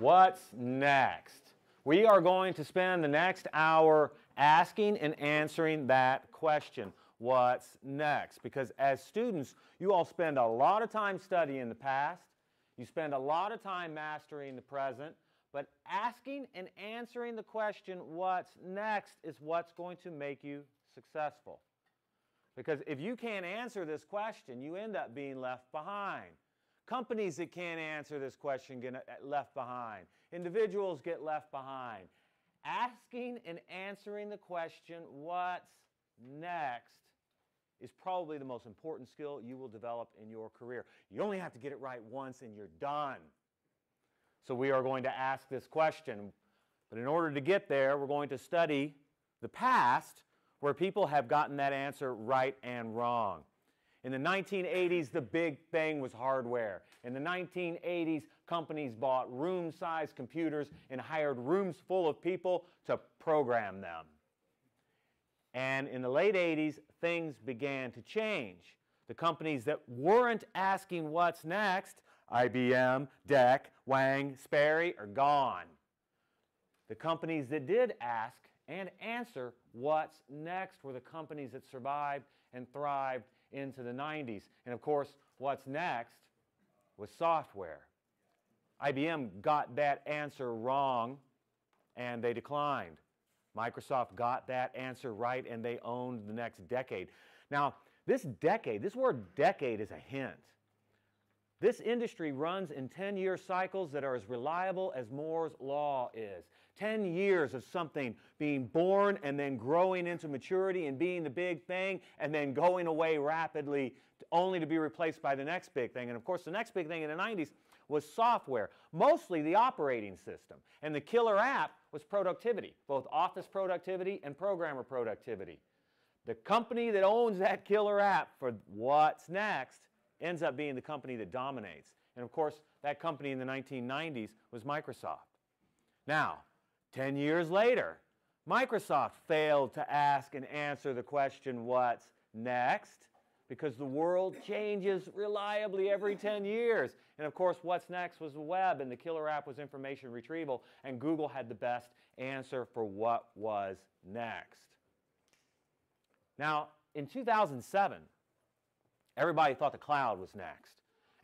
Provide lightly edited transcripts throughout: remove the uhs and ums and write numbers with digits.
What's next? We are going to spend the next hour asking and answering that question. What's next? Because as students, you all spend a lot of time studying the past. You spend a lot of time mastering the present. But asking and answering the question, what's next, is what's going to make you successful. Because if you can't answer this question, you end up being left behind. Companies that can't answer this question get left behind. Individuals get left behind. Asking and answering the question, what's next, is probably the most important skill you will develop in your career. You only have to get it right once and you're done. So we are going to ask this question. But in order to get there, we're going to study the past where people have gotten that answer right and wrong. In the 1980s, the big thing was hardware. In the 1980s, companies bought room-sized computers and hired rooms full of people to program them. And in the late 80s, things began to change. The companies that weren't asking what's next, IBM, DEC, Wang, Sperry, are gone. The companies that did ask and answer what's next were the companies that survived and thrived into the 90s. And of course, what's next was software. IBM got that answer wrong and they declined. Microsoft got that answer right and they owned the next decade. Now, this word decade is a hint. This industry runs in 10-year cycles that are as reliable as Moore's law is. 10 years of something being born and then growing into maturity and being the big thing and then going away rapidly only to be replaced by the next big thing. And of course, the next big thing in the 90s was software, mostly the operating system. And the killer app was productivity, both office productivity and programmer productivity. The company that owns that killer app for what's next ends up being the company that dominates. And of course, that company in the 1990s was Microsoft. Now, 10 years later, Microsoft failed to ask and answer the question, what's next? Because the world changes reliably every 10 years. And of course, what's next was the web, and the killer app was information retrieval, and Google had the best answer for what was next. Now, in 2007, everybody thought the cloud was next.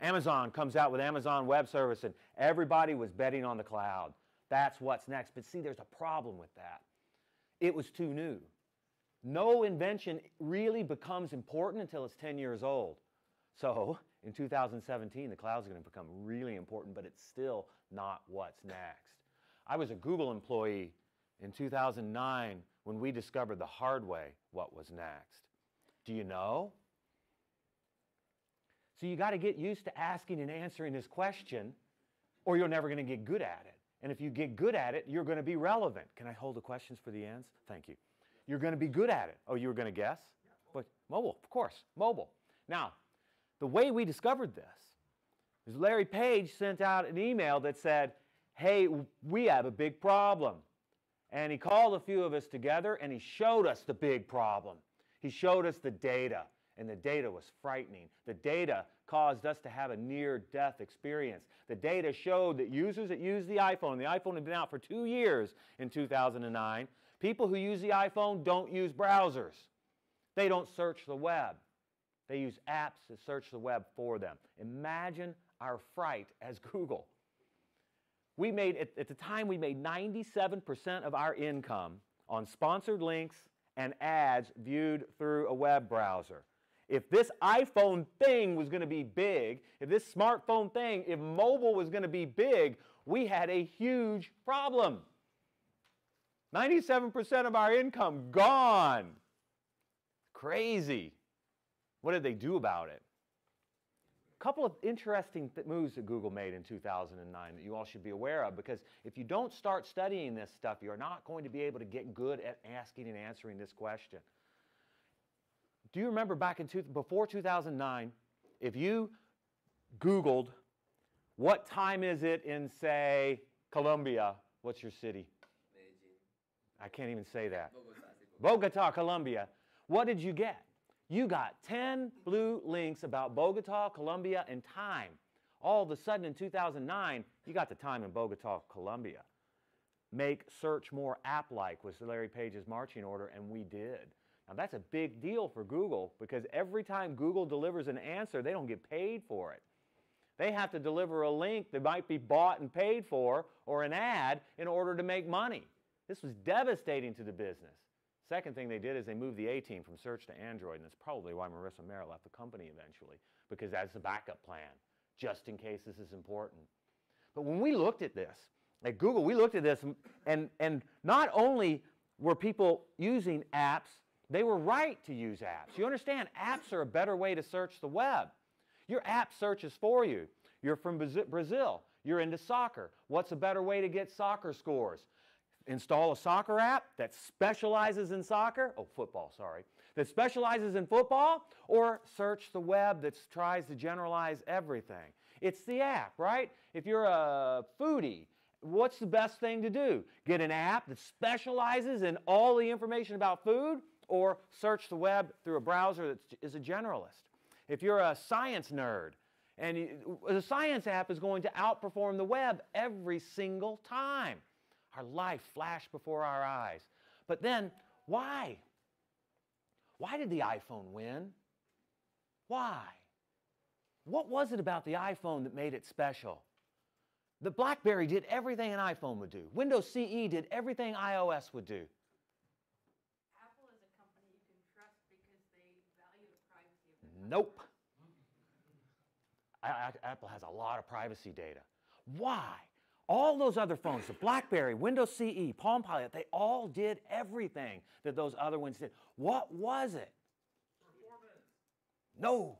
Amazon comes out with Amazon Web Service, and everybody was betting on the cloud. That's what's next. But see, there's a problem with that. It was too new. No invention really becomes important until it's 10 years old. So in 2017, the cloud's going to become really important, but it's still not what's next. I was a Google employee in 2009 when we discovered the hard way what was next. Do you know? So you got to get used to asking and answering this question, or you're never going to get good at it. And if you get good at it, you're going to be relevant. Can I hold the questions for the ends? Thank you. You're going to be good at it. Oh, you were going to guess? But mobile, of course, mobile. Now, the way we discovered this is Larry Page sent out an email that said, hey, we have a big problem. And he called a few of us together and he showed us the big problem. He showed us the data, and the data was frightening. The data caused us to have a near-death experience. The data showed that users that use the iPhone had been out for 2 years in 2009. People who use the iPhone don't use browsers. They don't search the web. They use apps that search the web for them. Imagine our fright as Google. At the time, we made 97% of our income on sponsored links and ads viewed through a web browser. If this iPhone thing was going to be big, if this smartphone thing, if mobile was going to be big, we had a huge problem. 97% of our income gone. Crazy. What did they do about it? A couple of interesting moves that Google made in 2009 that you all should be aware of, because if you don't start studying this stuff, you're not going to be able to get good at asking and answering this question. Do you remember back before 2009, if you Googled, what time is it in, say, Colombia, what's your city? Medellin. I can't even say that. Bogota, Colombia. What did you get? You got 10 blue links about Bogota, Colombia, and time. All of a sudden in 2009, you got the time in Bogota, Colombia. Make search more app-like was Larry Page's marching order, and we did. Now that's a big deal for Google because every time Google delivers an answer, they don't get paid for it. They have to deliver a link that might be bought and paid for or an ad in order to make money. This was devastating to the business. Second thing they did is they moved the A-team from search to Android, and that's probably why Marissa Mayer left the company eventually, because that's a backup plan, just in case this is important. But when we looked at this, at Google, we looked at this, and not only were people using apps, they were right to use apps. You understand, apps are a better way to search the web. Your app searches for you. You're from Brazil. You're into soccer. What's a better way to get soccer scores? Install a soccer app that specializes in soccer, football, sorry, that specializes in football, or search the web that tries to generalize everything. It's the app, right? If you're a foodie, what's the best thing to do? Get an app that specializes in all the information about food, or search the web through a browser that is a generalist. If you're a science nerd, and the science app is going to outperform the web every single time. Our life flashed before our eyes. But then, why? Why did the iPhone win? Why? What was it about the iPhone that made it special? The BlackBerry did everything an iPhone would do. Windows CE did everything iOS would do. Apple is a company you can trust because they value the privacy of their Nope. Apple has a lot of privacy data. Why? All those other phones, the BlackBerry, Windows CE, Palm Pilot, they all did everything that those other ones did. What was it? Performance. No.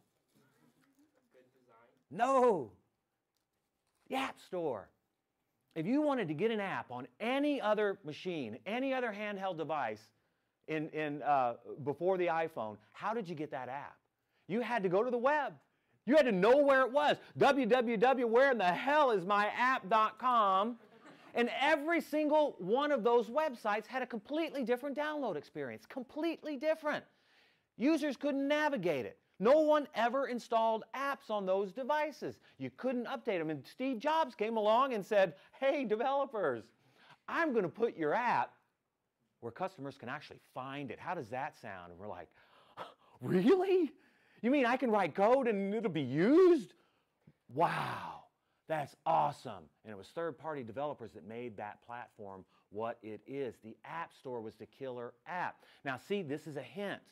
Good design. No. The App Store. If you wanted to get an app on any other machine, any other handheld device before the iPhone, how did you get that app? You had to go to the web. You had to know where it was. www.where-in-the-hell-is-my-app.com. And every single one of those websites had a completely different download experience. Completely different. Users couldn't navigate it. No one ever installed apps on those devices. You couldn't update them. And Steve Jobs came along and said, hey, developers, I'm going to put your app where customers can actually find it. How does that sound? And we're like, really? You mean I can write code and it'll be used? Wow, that's awesome. And it was third-party developers that made that platform what it is. The App Store was the killer app. Now see, this is a hint.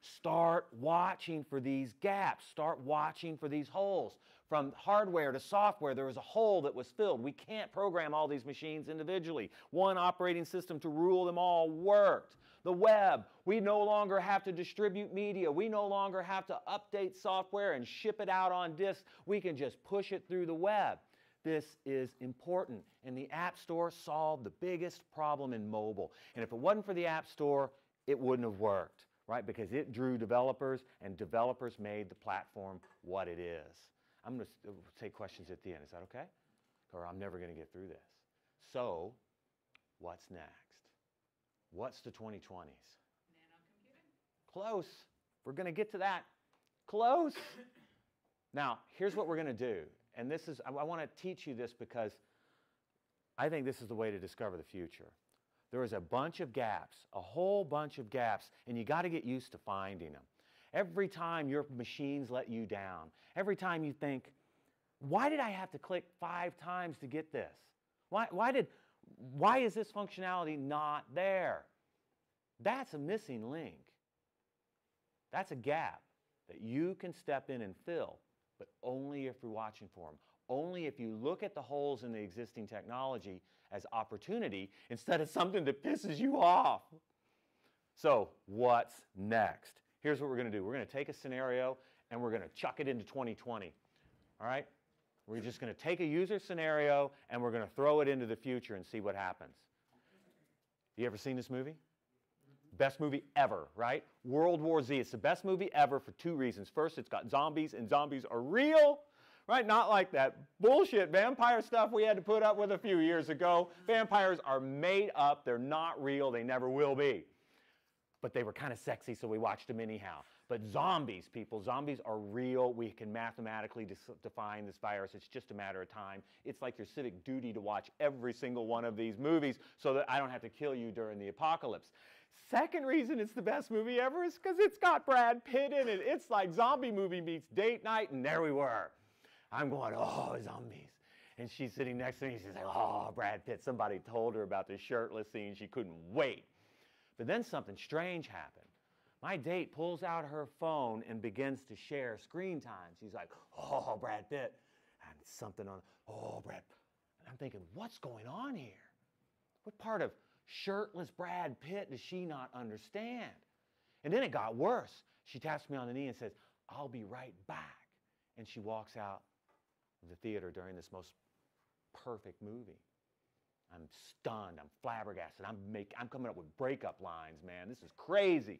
Start watching for these gaps. Start watching for these holes. From hardware to software, there was a hole that was filled. We can't program all these machines individually. One operating system to rule them all worked. The web, we no longer have to distribute media. We no longer have to update software and ship it out on disk. We can just push it through the web. This is important. And the App Store solved the biggest problem in mobile. And if it wasn't for the App Store, it wouldn't have worked, right? Because it drew developers, and developers made the platform what it is. I'm going to take questions at the end. Is that okay? Or I'm never going to get through this. So, what's next? What's the 2020s? Nanocomputing? Close. We're going to get to that. Close. Now, here's what we're going to do. And this is, I want to teach you this because I think this is the way to discover the future. There is a bunch of gaps, a whole bunch of gaps, and you got to get used to finding them. Every time your machines let you down, every time you think, why did I have to click 5 times to get this? Why is this functionality not there? That's a missing link. That's a gap that you can step in and fill, but only if you're watching for them. Only if you look at the holes in the existing technology as opportunity instead of something that pisses you off. So, what's next? Here's what we're going to do. We're going to take a scenario and we're going to chuck it into 2020. All right? We're just going to take a user scenario and we're going to throw it into the future and see what happens. You ever seen this movie? Best movie ever, right? World War Z. It's the best movie ever for 2 reasons. First, it's got zombies, and zombies are real, right? Not like that bullshit vampire stuff we had to put up with a few years ago. Vampires are made up. They're not real. They never will be. But they were kind of sexy, so we watched them anyhow. But zombies, people, zombies are real. We can mathematically define this virus. It's just a matter of time. It's like your civic duty to watch every single one of these movies so that I don't have to kill you during the apocalypse. Second reason it's the best movie ever is because it's got Brad Pitt in it. It's like zombie movie meets date night, and there we were. I'm going, oh, zombies. And she's sitting next to me, she's like, oh, Brad Pitt. Somebody told her about the shirtless scene. She couldn't wait. But then something strange happened. My date pulls out her phone and begins to share screen time. She's like, oh, Brad Pitt. And something on, oh, Brad. And I'm thinking, what's going on here? What part of shirtless Brad Pitt does she not understand? And then it got worse. She taps me on the knee and says, I'll be right back. And she walks out of the theater during this most perfect movie. I'm stunned. I'm flabbergasted. I'm coming up with breakup lines, man. This is crazy.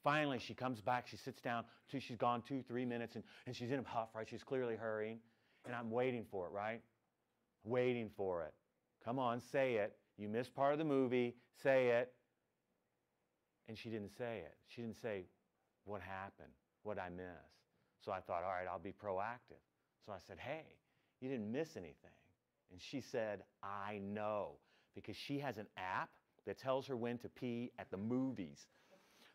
Finally, she comes back. She sits down. She's gone 2-3 minutes, and she's in a huff, right? She's clearly hurrying. And I'm waiting for it, right? Waiting for it. Come on, say it. You missed part of the movie. Say it. And she didn't say it. She didn't say what happened, what I missed. So I thought, all right, I'll be proactive. So I said, hey, you didn't miss anything. And she said, I know, because she has an app that tells her when to pee at the movies.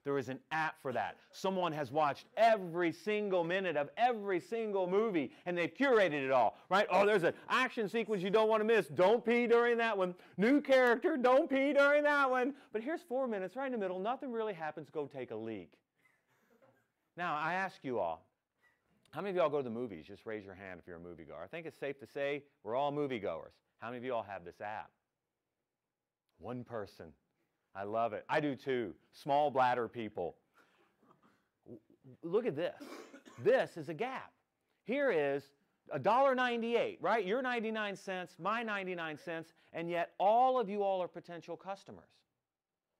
There is an app for that. Someone has watched every single minute of every single movie, and they've curated it all, right? Oh, there's an action sequence you don't want to miss. Don't pee during that one. New character, don't pee during that one. But here's 4 minutes right in the middle. Nothing really happens. Go take a leak. Now, I ask you all, how many of y'all go to the movies? Just raise your hand if you're a moviegoer. I think it's safe to say we're all moviegoers. How many of you all have this app? One person. I love it. I do too. Small bladder people. Look at this. This is a gap. Here is $1.98, right? Your 99 cents, my 99 cents, and yet all of you all are potential customers.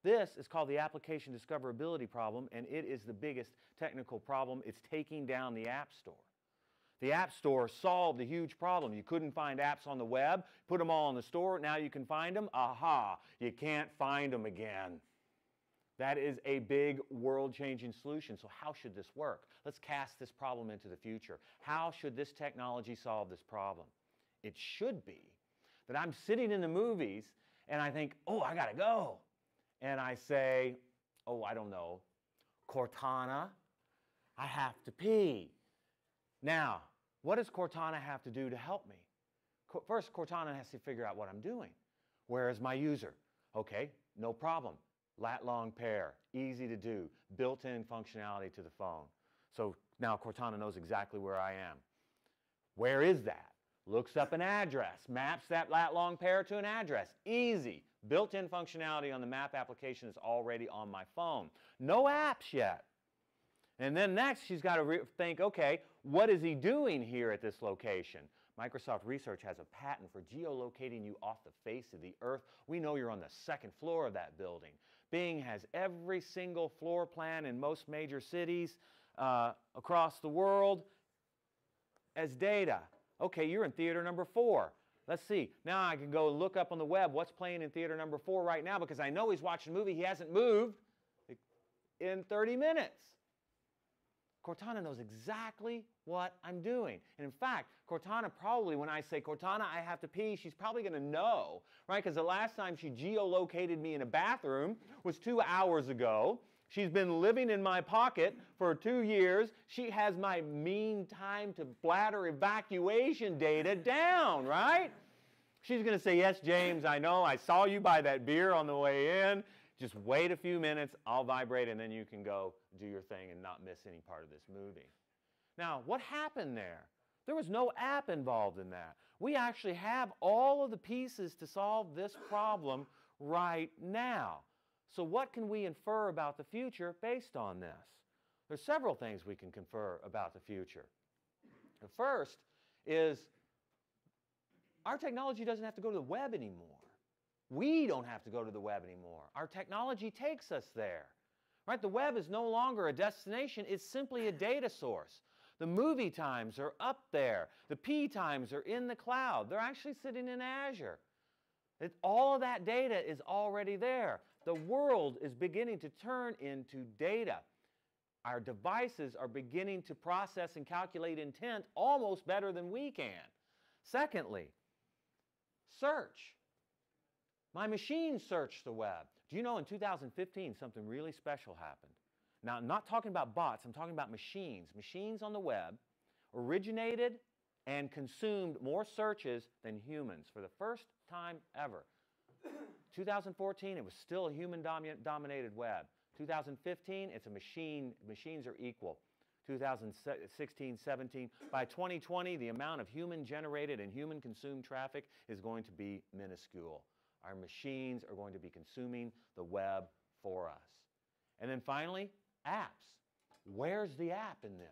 This is called the application discoverability problem, and it is the biggest technical problem. It's taking down the App Store. The App Store solved a huge problem. You couldn't find apps on the web, put them all in the store, now you can find them. Aha, you can't find them again. That is a big world-changing solution. So how should this work? Let's cast this problem into the future. How should this technology solve this problem? It should be that I'm sitting in the movies and I think, oh, I gotta go. And I say, oh, I don't know, Cortana, I have to pee. Now, what does Cortana have to do to help me? First, Cortana has to figure out what I'm doing. Where is my user? Okay, no problem. Lat long pair, easy to do, built-in functionality to the phone. So now Cortana knows exactly where I am. Where is that? Looks up an address, maps that lat long pair to an address. Easy. Built-in functionality on the map application is already on my phone. No apps yet. And then next, she's got to think, okay, what is he doing here at this location? Microsoft Research has a patent for geolocating you off the face of the earth. We know you're on the second floor of that building. Bing has every single floor plan in most major cities across the world as data. Okay, you're in theater number 4. Let's see. Now I can go look up on the web what's playing in theater number 4 right now because I know he's watching a movie. He hasn't moved in 30 minutes. Cortana knows exactly what I'm doing. And in fact, Cortana probably, when I say, Cortana, I have to pee, she's probably going to know, right? Because the last time she geolocated me in a bathroom was 2 hours ago. She's been living in my pocket for 2 years. She has my mean time to bladder evacuation data down, right? She's going to say, yes, James, I know. I saw you buy that beer on the way in. Just wait a few minutes, I'll vibrate, and then you can go do your thing and not miss any part of this movie. Now, what happened there? There was no app involved in that. We actually have all of the pieces to solve this problem right now. So what can we infer about the future based on this? There's several things we can confer about the future. The first is our technology doesn't have to go to the web anymore. We don't have to go to the web anymore. Our technology takes us there. Right? The web is no longer a destination. It's simply a data source. The movie times are up there. The P times are in the cloud. They're actually sitting in Azure. All of that data is already there. The world is beginning to turn into data. Our devices are beginning to process and calculate intent almost better than we can. Secondly, search. My machine searched the web. Do you know in 2015 something really special happened? Now, I'm not talking about bots, I'm talking about machines. Machines on the web originated and consumed more searches than humans for the first time ever. 2014, it was still a human-dominated web. 2015, it's a machine. Machines are equal. 2016, 17. By 2020, the amount of human-generated and human-consumed traffic is going to be minuscule. Our machines are going to be consuming the web for us. And then finally, apps. Where's the app in this?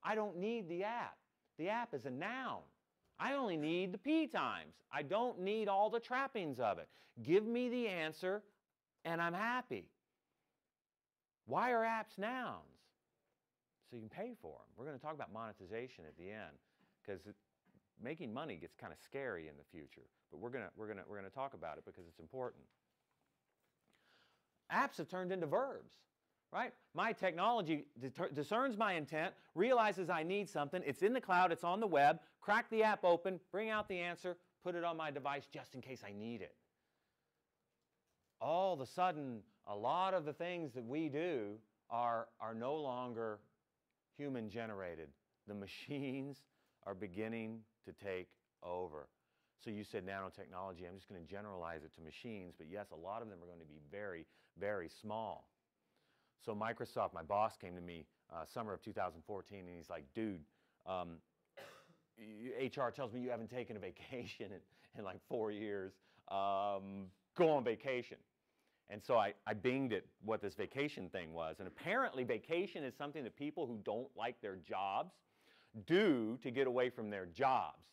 I don't need the app. The app is a noun. I only need the P times. I don't need all the trappings of it. Give me the answer, and I'm happy. Why are apps nouns? So you can pay for them. We're going to talk about monetization at the end, because making money gets kind of scary in the future. But we're going to talk about it because it's important. Apps have turned into verbs. Right? My technology discerns my intent, realizes I need something, it's in the cloud, it's on the web, crack the app open, bring out the answer, put it on my device just in case I need it. All of a sudden, a lot of the things that we do are no longer human generated. The machines are beginning to take over. So you said nanotechnology, I'm just going to generalize it to machines, but yes, a lot of them are going to be very, very small. So Microsoft, my boss came to me summer of 2014, and he's like, dude, HR tells me you haven't taken a vacation in like 4 years. Go on vacation. And so I binged it what this vacation thing was. And apparently vacation is something that people who don't like their jobs do to get away from their jobs.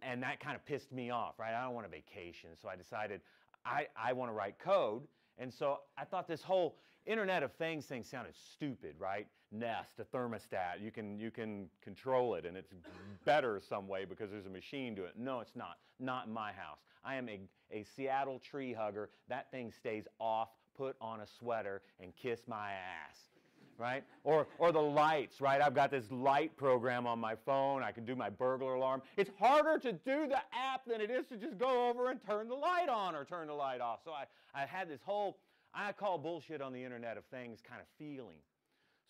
And that kind of pissed me off, right? I don't want a vacation. So I decided I want to write code. And so I thought this whole Internet of Things thing sounded stupid, right? Nest, a thermostat, you can control it, and it's better some way because there's a machine to it. No, it's not. Not in my house. I am a Seattle tree hugger. That thing stays off, put on a sweater, and kiss my ass, right? Or the lights, right? I've got this light program on my phone. I can do my burglar alarm. It's harder to do the app than it is to just go over and turn the light on or turn the light off. So I had this whole, I call bullshit on the Internet of Things kind of feeling.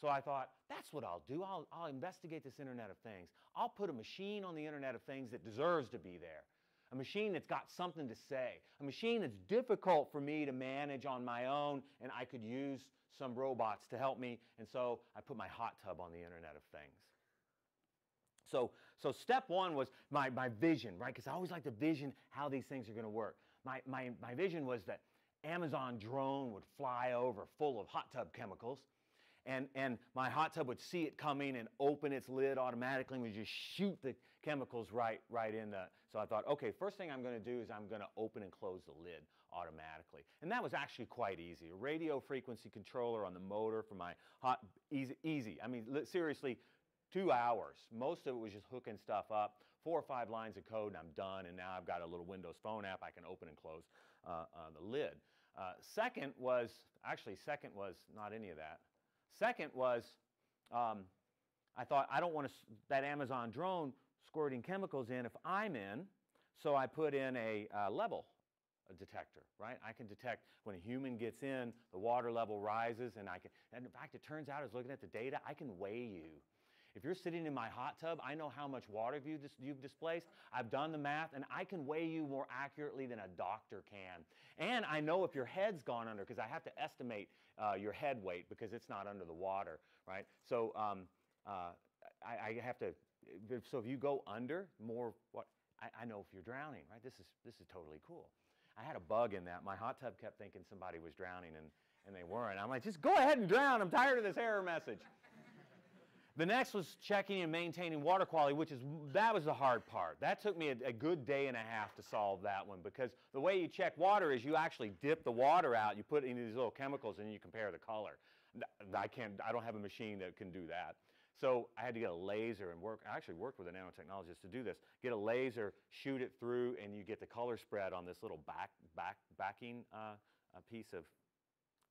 So I thought, that's what I'll do. I'll investigate this Internet of Things. I'll put a machine on the Internet of Things that deserves to be there. A machine that's got something to say. A machine that's difficult for me to manage on my own, and I could use some robots to help me. And so I put my hot tub on the Internet of Things. So step one was my vision, right? Because I always like to vision how these things are going to work. My vision was that Amazon drone would fly over full of hot tub chemicals, and my hot tub would see it coming and open its lid automatically, and we just shoot the chemicals right in the. So I thought, okay, first thing I'm going to do is I'm going to open and close the lid automatically, and that was actually quite easy. A radio frequency controller on the motor for my hot, easy. I mean, seriously, 2 hours. Most of it was just hooking stuff up. 4 or 5 lines of code, and I'm done. And now I've got a little Windows Phone app I can open and close the lid. Second was not any of that. Second was, I thought I don't want that Amazon drone squirting chemicals in if I'm in, so I put in a level detector, right? I can detect when a human gets in, the water level rises, and in fact, it turns out, I was looking at the data, I can weigh you. If you're sitting in my hot tub, I know how much water you've displaced. I've done the math, and I can weigh you more accurately than a doctor can. And I know if your head's gone under, because I have to estimate your head weight because it's not under the water, right? So I have to. So if you go under more, I know if you're drowning, right? This is totally cool. I had a bug in that. My hot tub kept thinking somebody was drowning, and they weren't. I'm like, just go ahead and drown. I'm tired of this error message. The next was checking and maintaining water quality, that was the hard part. That took me a good day and a half to solve that one, because the way you check water is you actually dip the water out, you put it in these little chemicals, and you compare the color. I don't have a machine that can do that. So I had to get a laser and I actually worked with a nanotechnologist to do this. Get a laser, shoot it through, and you get the color spread on this little backing piece of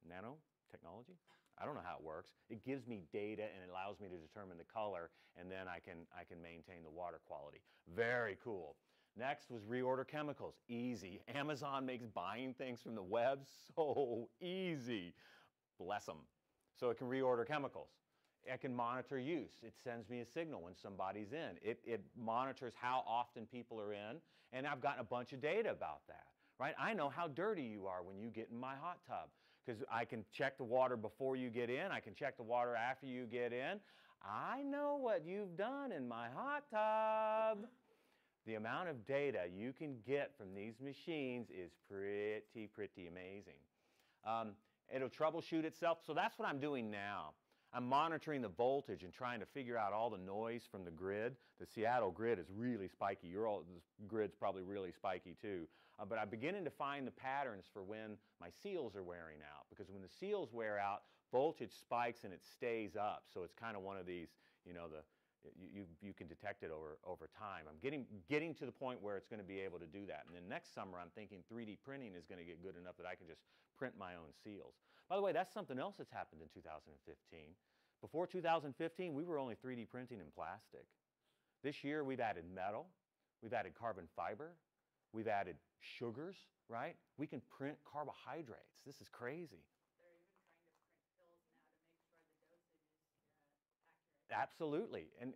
nanotechnology. I don't know how it works. It gives me data and it allows me to determine the color, and then I can maintain the water quality. Very cool. Next was reorder chemicals. Easy. Amazon makes buying things from the web so easy. Bless them. So it can reorder chemicals. It can monitor use. It sends me a signal when somebody's in. It monitors how often people are in, and I've gotten a bunch of data about that, right? I know how dirty you are when you get in my hot tub, because I can check the water before you get in. I can check the water after you get in. I know what you've done in my hot tub. The amount of data you can get from these machines is pretty amazing. It'll troubleshoot itself. So that's what I'm doing now. I'm monitoring the voltage and trying to figure out all the noise from the grid. The Seattle grid is really spiky. This grid's probably really spiky too. But I'm beginning to find the patterns for when my seals are wearing out. Because when the seals wear out, voltage spikes and it stays up. So it's kind of one of these, you know, you can detect it over time. I'm getting to the point where it's going to be able to do that. And then next summer, I'm thinking 3D printing is going to get good enough that I can just print my own seals. By the way, that's something else that's happened in 2015. Before 2015, we were only 3D printing in plastic. This year, we've added metal. We've added carbon fiber. We've added sugars, right? We can print carbohydrates. This is crazy. They're even trying to print pills now to make sure the dosage is accurate. Absolutely, and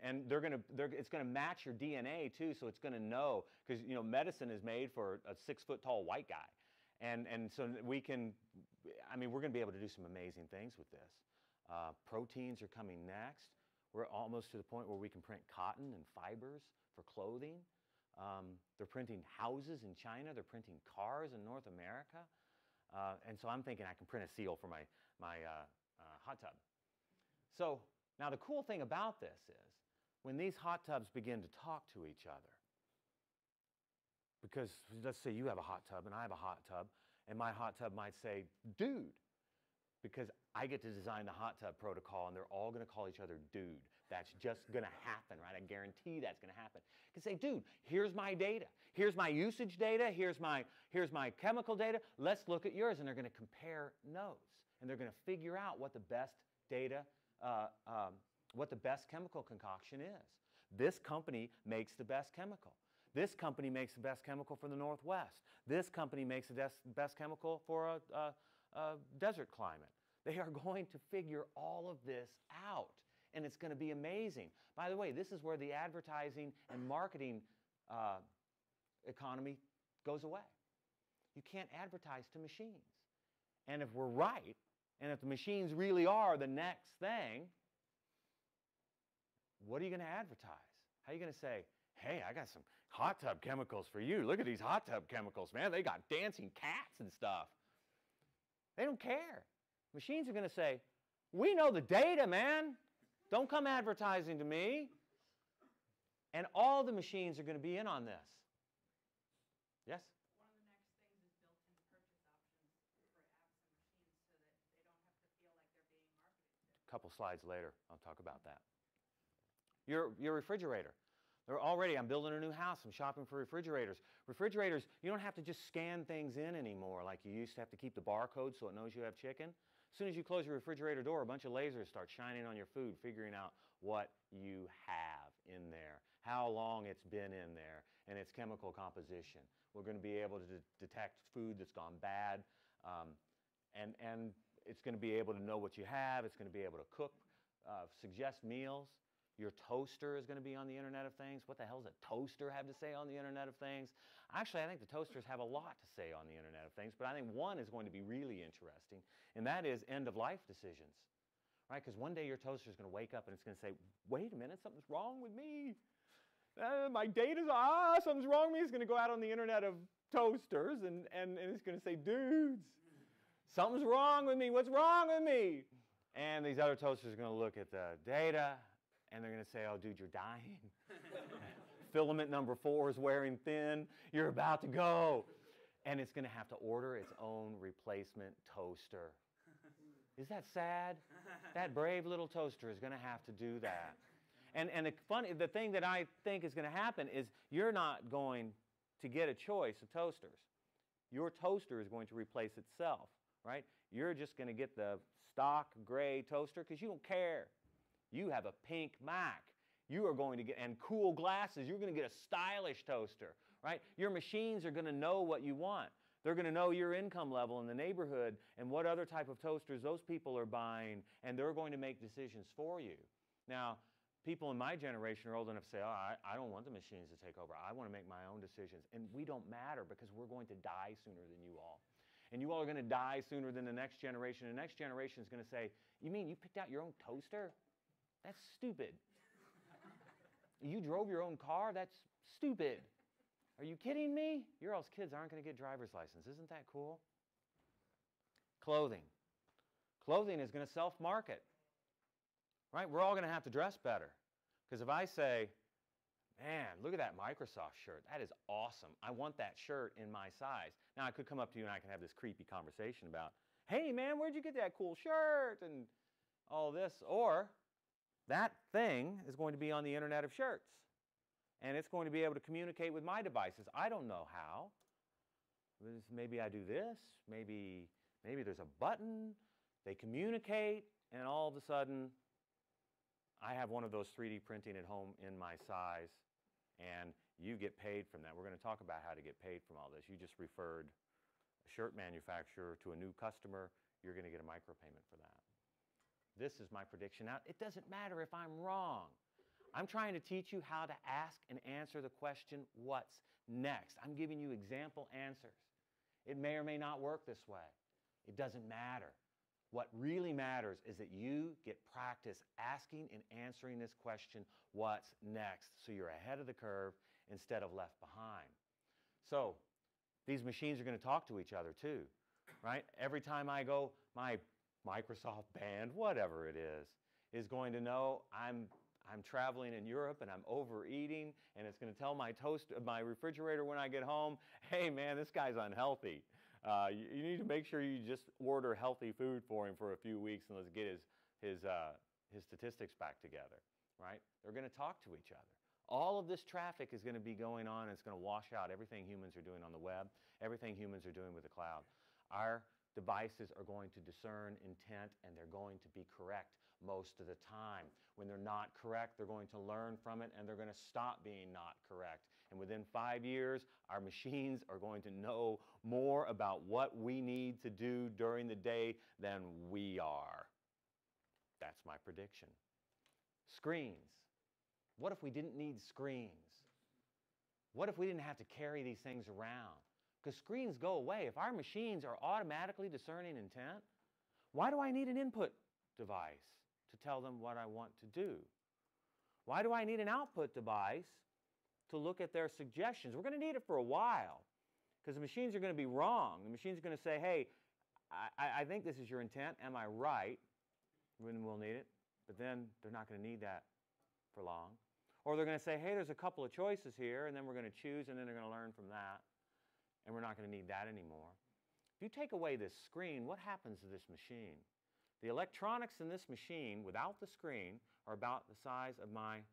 it's going to match your DNA too, so it's going to know, because you know medicine is made for a 6-foot-tall white guy, and so we can, I mean, we're going to be able to do some amazing things with this. Proteins are coming next. We're almost to the point where we can print cotton and fibers for clothing. They're printing houses in China. They're printing cars in North America, and so I'm thinking I can print a seal for my hot tub. So. Now, the cool thing about this is when these hot tubs begin to talk to each other, because let's say you have a hot tub and I have a hot tub, and my hot tub might say, dude, because I get to design the hot tub protocol, and they're all going to call each other dude. That's just going to happen, right? I guarantee that's going to happen. You can say, dude, here's my data. Here's my usage data. Here's my chemical data. Let's look at yours. And they're going to compare notes, and they're going to figure out what the best data what the best chemical concoction is. This company makes the best chemical. This company makes the best chemical for the Northwest. This company makes the best chemical for a desert climate. They are going to figure all of this out, and it's going to be amazing. By the way, this is where the advertising and marketing economy goes away. You can't advertise to machines. And if we're right, and if the machines really are the next thing, what are you going to advertise? How are you going to say, hey, I got some hot tub chemicals for you. Look at these hot tub chemicals, man. They got dancing cats and stuff. They don't care. Machines are going to say, we know the data, man. Don't come advertising to me. And all the machines are going to be in on this. Yes? Couple slides later, I'll talk about that. Your refrigerator. I'm building a new house. I'm shopping for refrigerators. Refrigerators, you don't have to just scan things in anymore like you used to have to keep the barcode so it knows you have chicken. As soon as you close your refrigerator door, a bunch of lasers start shining on your food, figuring out what you have in there, how long it's been in there, and its chemical composition. We're going to be able to detect food that's gone bad, and it's going to be able to know what you have. It's going to be able to cook, suggest meals. Your toaster is going to be on the Internet of Things. What the hell does a toaster have to say on the Internet of Things? Actually, I think the toasters have a lot to say on the Internet of Things, but I think one is going to be really interesting, and that is end-of-life decisions, right? Because one day your toaster is going to wake up and it's going to say, wait a minute, something's wrong with me. My data's, something's wrong with me. It's going to go out on the Internet of Toasters, and it's going to say, dudes, something's wrong with me. What's wrong with me? And these other toasters are going to look at the data, and they're going to say, oh, dude, you're dying. Filament number 4 is wearing thin. You're about to go. And it's going to have to order its own replacement toaster. Is that sad? That brave little toaster is going to have to do that. And the thing that I think is going to happen is you're not going to get a choice of toasters. Your toaster is going to replace itself, right? You're just going to get the stock gray toaster because you don't care. You have a pink Mac. You are going to get, and cool glasses, you're going to get a stylish toaster, right? Your machines are going to know what you want. They're going to know your income level in the neighborhood and what other type of toasters those people are buying, and they're going to make decisions for you. Now, people in my generation are old enough to say, oh, I don't want the machines to take over. I want to make my own decisions. And we don't matter because we're going to die sooner than you all. And you all are going to die sooner than the next generation. The next generation is going to say, you mean you picked out your own toaster? That's stupid. You drove your own car? That's stupid. Are you kidding me? Your all's kids aren't going to get driver's license. Isn't that cool? Clothing. Clothing is going to self-market. Right? We're all going to have to dress better. Because if I say, man, look at that Microsoft shirt. That is awesome. I want that shirt in my size. Now, I could come up to you and I can have this creepy conversation about, hey, man, where'd you get that cool shirt? And all this. Or that thing is going to be on the Internet of Shirts. And it's going to be able to communicate with my devices. I don't know how. Maybe I do this. Maybe there's a button. They communicate. And all of a sudden, I have one of those 3D printing at home in my size. And you get paid from that. We're going to talk about how to get paid from all this. You just referred a shirt manufacturer to a new customer. You're going to get a micropayment for that. This is my prediction. Now, it doesn't matter if I'm wrong. I'm trying to teach you how to ask and answer the question, what's next? I'm giving you example answers. It may or may not work this way. It doesn't matter. What really matters is that you get practice asking and answering this question, what's next? So you're ahead of the curve instead of left behind. So these machines are going to talk to each other too, right? Every time I go, my Microsoft band, whatever it is going to know I'm traveling in Europe and I'm overeating, and it's going to tell my refrigerator when I get home, hey man, this guy's unhealthy. You need to make sure you just order healthy food for him for a few weeks and let's get his statistics back together, right? They're going to talk to each other. All of this traffic is going to be going on, and it's going to wash out everything humans are doing on the web, everything humans are doing with the cloud. Our devices are going to discern intent, and they're going to be correct most of the time. When they're not correct, they're going to learn from it, and they're going to stop being not correct. And within 5 years, our machines are going to know more about what we need to do during the day than we are. That's my prediction. Screens. What if we didn't need screens? What if we didn't have to carry these things around? Because screens go away. If our machines are automatically discerning intent, why do I need an input device to tell them what I want to do? Why do I need an output device to look at their suggestions? We're going to need it for a while because the machines are going to be wrong. The machines are going to say, hey, I think this is your intent. Am I right? When we'll need it. But then they're not going to need that for long. Or they're going to say, hey, there's a couple of choices here, and then we're going to choose, and then they're going to learn from that. And we're not going to need that anymore. If you take away this screen, what happens to this machine? The electronics in this machine, without the screen, are about the size of my,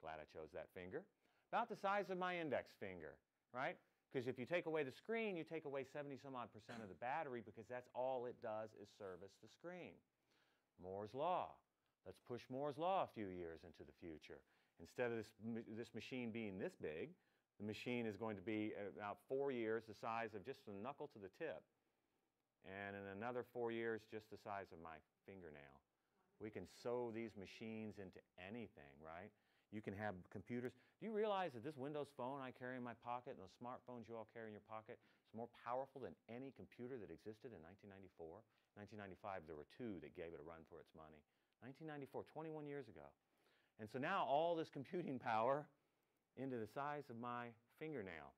glad I chose that finger, about the size of my index finger, right? Because if you take away the screen, you take away 70-some-odd% of the battery, because that's all it does is service the screen. Moore's Law. Let's push Moore's Law a few years into the future. Instead of this machine being this big, the machine is going to be, about 4 years, the size of just a knuckle to the tip. And in another 4 years, just the size of my fingernail. We can sew these machines into anything, right? You can have computers. Do you realize that this Windows phone I carry in my pocket and the smartphones you all carry in your pocket is more powerful than any computer that existed in 1994? 1995, there were two that gave it a run for its money. 1994, 21 years ago. And so now all this computing power into the size of my fingernail.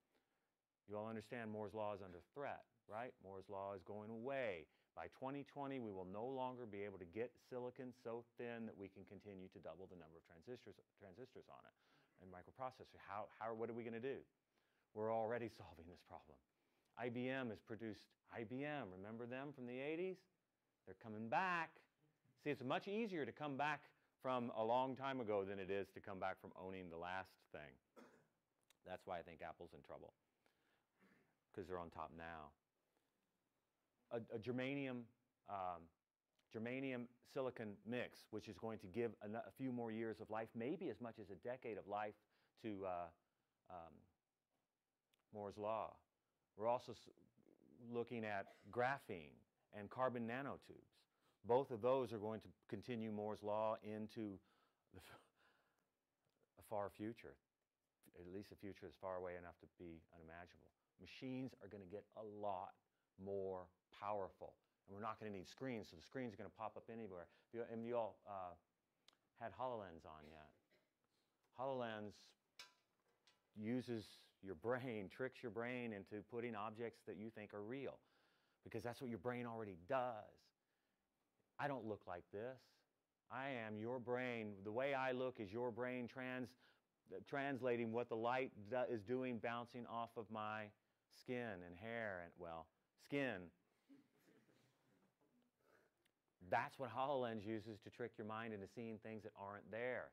You all understand Moore's Law is under threat, right? Moore's Law is going away. By 2020, we will no longer be able to get silicon so thin that we can continue to double the number of transistors on it and microprocessor. What are we going to do? We're already solving this problem. IBM has produced IBM. Remember them from the 80s? They're coming back. See, it's much easier to come back from a long time ago than it is to come back from owning the last thing. That's why I think Apple's in trouble, because they're on top now. A germanium germanium silicon mix, which is going to give a few more years of life, maybe as much as a decade of life to Moore's Law. We're also looking at graphene and carbon nanotubes. Both of those are going to continue Moore's Law into a far future, at least a future that's far away enough to be unimaginable. Machines are going to get a lot more powerful, and we're not going to need screens, so the screens are going to pop up anywhere. And you all had HoloLens on yet? HoloLens uses your brain, tricks your brain into putting objects that you think are real, because that's what your brain already does. I don't look like this. I am your brain. The way I look is your brain translating what the light is doing, bouncing off of my skin and hair and, well, skin. That's what HoloLens uses to trick your mind into seeing things that aren't there.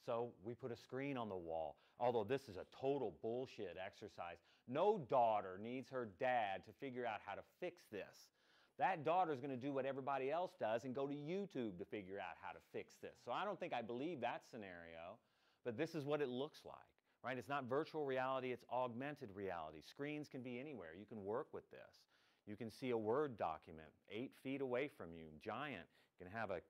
So we put a screen on the wall, although this is a total bullshit exercise. No daughter needs her dad to figure out how to fix this. That daughter's going to do what everybody else does and go to YouTube to figure out how to fix this. So I don't think I believe that scenario, but this is what it looks like, right? It's not virtual reality, it's augmented reality. Screens can be anywhere. You can work with this. You can see a Word document 8 feet away from you, giant. You can have a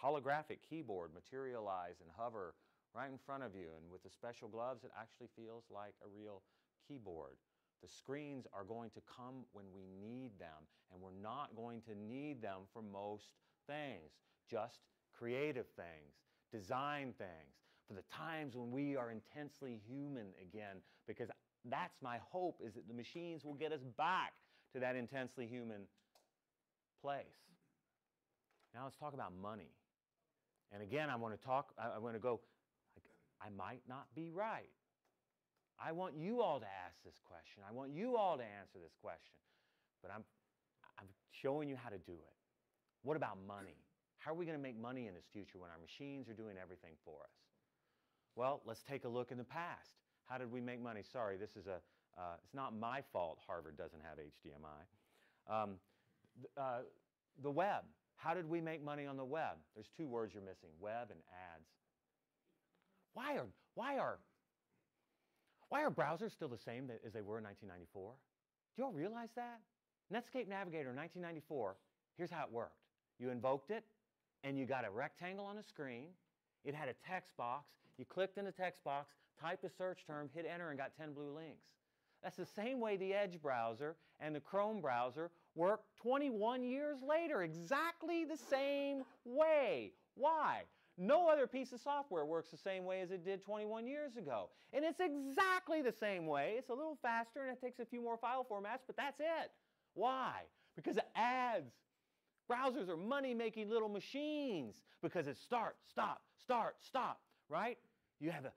holographic keyboard materialize and hover right in front of you, and with the special gloves, it actually feels like a real keyboard. The screens are going to come when we need them, and we're not going to need them for most things, just creative things, design things, for the times when we are intensely human again, because that's my hope, is that the machines will get us back to that intensely human place. Now let's talk about money. And again, I want to go, I might not be right. I want you all to ask this question. I want you all to answer this question. But I'm showing you how to do it. What about money? How are we going to make money in this future when our machines are doing everything for us? Well, let's take a look in the past. How did we make money? Sorry, this is it's not my fault Harvard doesn't have HDMI. The web. How did we make money on the web? There's 2 words you're missing, web and ads. Why are browsers still the same as they were in 1994? Do you all realize that? Netscape Navigator in 1994, here's how it worked. You invoked it, and you got a rectangle on a screen. It had a text box. You clicked in the text box, typed a search term, hit enter, and got 10 blue links. That's the same way the Edge browser and the Chrome browser work 21 years later. Exactly the same way. Why? No other piece of software works the same way as it did 21 years ago. And it's exactly the same way. It's a little faster and it takes a few more file formats, but that's it. Why? Because of ads. Browsers are money-making little machines because it's start, stop, right? You have a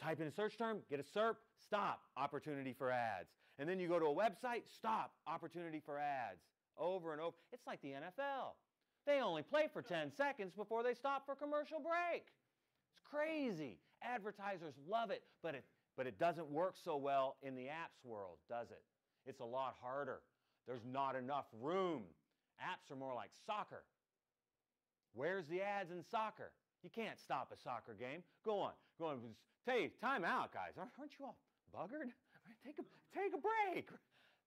type in a search term, get a SERP, stop, opportunity for ads. And then you go to a website, stop, opportunity for ads. Over and over. It's like the NFL. They only play for 10 seconds before they stop for commercial break. It's crazy. Advertisers love it, but it doesn't work so well in the apps world, does it? It's a lot harder. There's not enough room. Apps are more like soccer. Where's the ads in soccer? You can't stop a soccer game. Go on. Hey, time out, guys. Aren't you all buggered? Take a break.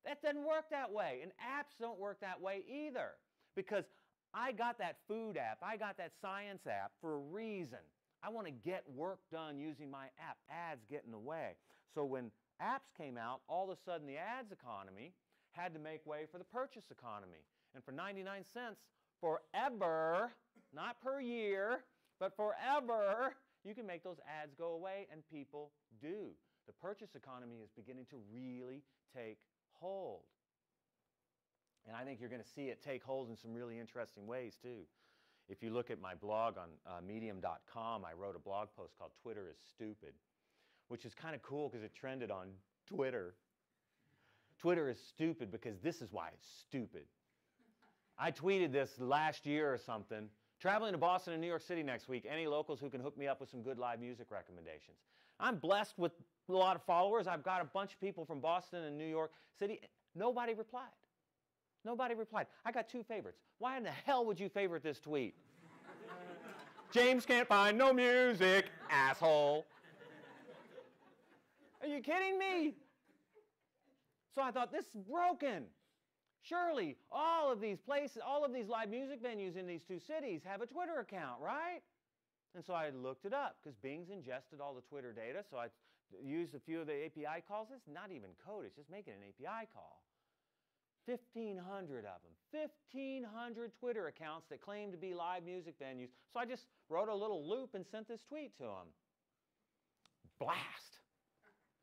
That doesn't work that way. And apps don't work that way either. Because I got that food app, I got that science app for a reason. I want to get work done using my app. Ads get in the way. So when apps came out, all of a sudden the ads economy had to make way for the purchase economy. And for 99 cents, forever, not per year, but forever, you can make those ads go away, and people do. The purchase economy is beginning to really take hold. And I think you're going to see it take hold in some really interesting ways, too. If you look at my blog on medium.com, I wrote a blog post called Twitter is Stupid, which is kind of cool because it trended on Twitter. Twitter is stupid because this is why it's stupid. I tweeted this last year or something. Traveling to Boston and New York City next week. Any locals who can hook me up with some good live music recommendations? I'm blessed with a lot of followers. I've got a bunch of people from Boston and New York City. Nobody replied. Nobody replied. I got 2 favorites. Why in the hell would you favorite this tweet? James can't find no music, asshole. Are you kidding me? So I thought, this is broken. Surely all of these places, all of these live music venues in these 2 cities have a Twitter account, right? And so I looked it up because Bing's ingested all the Twitter data. So I used a few of the API calls. It's not even code. It's just making an API call. 1,500 of them. 1,500 Twitter accounts that claim to be live music venues. So I just wrote a little loop and sent this tweet to them. Blast.